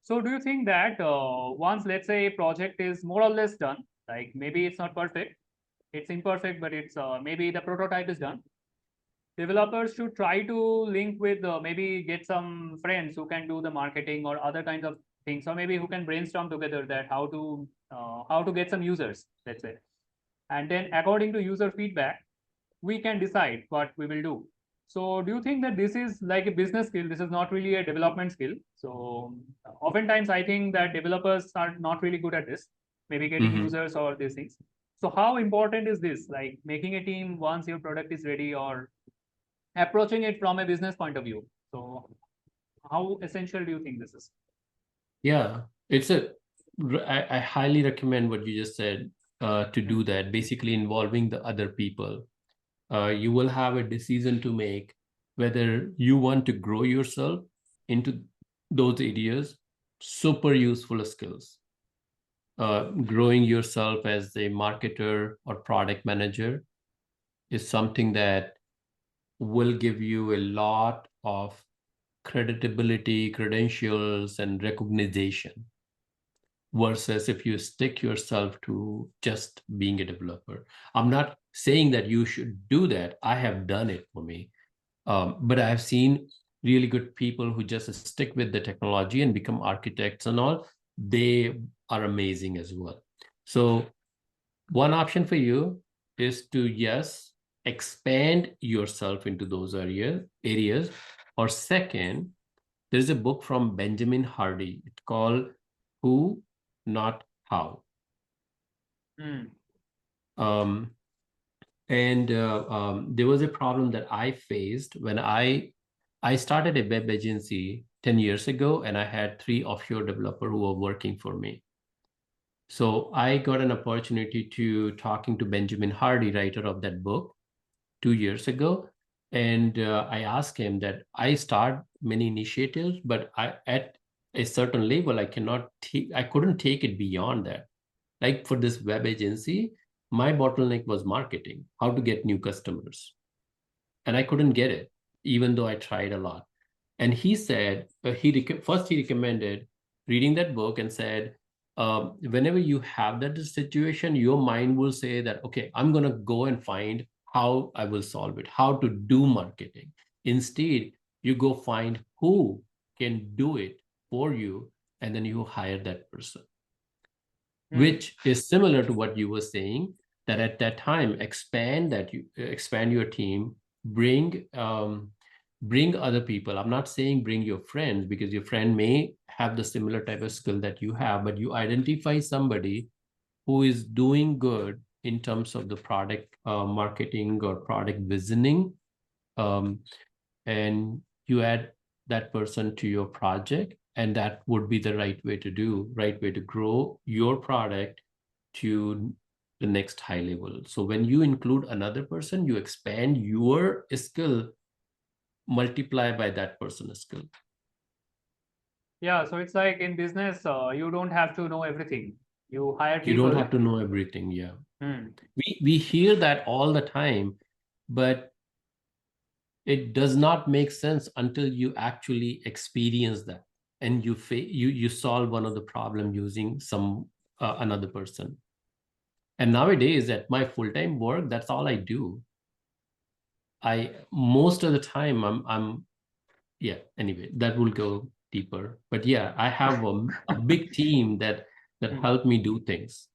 So do you think that once, let's say, a project is more or less done, like maybe it's not perfect, it's imperfect, but it's maybe the prototype is done, developers should try to link with maybe get some friends who can do the marketing or other kinds of things, or maybe who can brainstorm together that how to get some users, let's say, and then according to user feedback we can decide what we will do. So do you think that this is like a business skill, this is not really a development skill? So oftentimes I think that developers are not really good at this, maybe getting users or these things. So how important is this, like making a team once your product is ready, or approaching it from a business point of view? So how essential do you think this is? Yeah, I highly recommend what you just said, to do that, basically involving the other people. You will have a decision to make whether you want to grow yourself into those areas. Super useful skills. Growing yourself as a marketer or product manager is something that will give you a lot of creditability, credentials, and recognition, versus if you stick yourself to just being a developer. I'm not saying that you should do that. I have done it for me. But I've seen really good people who just stick with the technology and become architects and all. They are amazing as well. So one option for you is to, yes, expand yourself into those areas. Or second, there's a book from Benjamin Hardy. It's called Who, Not How. Hmm. Um, and there was a problem that I faced when I started a web agency 10 years ago, and I had 3 offshore developers who were working for me. So I got an opportunity to talking to Benjamin Hardy, writer of that book, 2 years ago. And I asked him that I start many initiatives, but at a certain level, I couldn't take it beyond that. Like for this web agency, my bottleneck was marketing, how to get new customers. And I couldn't get it, even though I tried a lot. And he said, first he recommended reading that book and said, whenever you have that situation, your mind will say that, okay, I'm going to go and find how I will solve it, how to do marketing. Instead, you go find who can do it for you, and then you hire that person, which is similar to what you were saying, that at that time expand your team, bring bring other people. I'm not saying bring your friends, because your friend may have the similar type of skill that you have, but you identify somebody who is doing good in terms of the product marketing or product visioning, um, and you add that person to your project, and that would be the right way to grow your product to the next high level. So when you include another person, you expand your skill, multiply by that person's skill. Yeah, so it's like in business, you don't have to know everything. You hire You don't people. have to know everything. Yeah, Hmm. we hear that all the time, but it does not make sense until you actually experience that, and you solve one of the problem using some another person. And nowadays at my full-time work, that's all I do. I most of the time I'm yeah, anyway, that will go deeper. But yeah, I have a big team that Hmm. help me do things.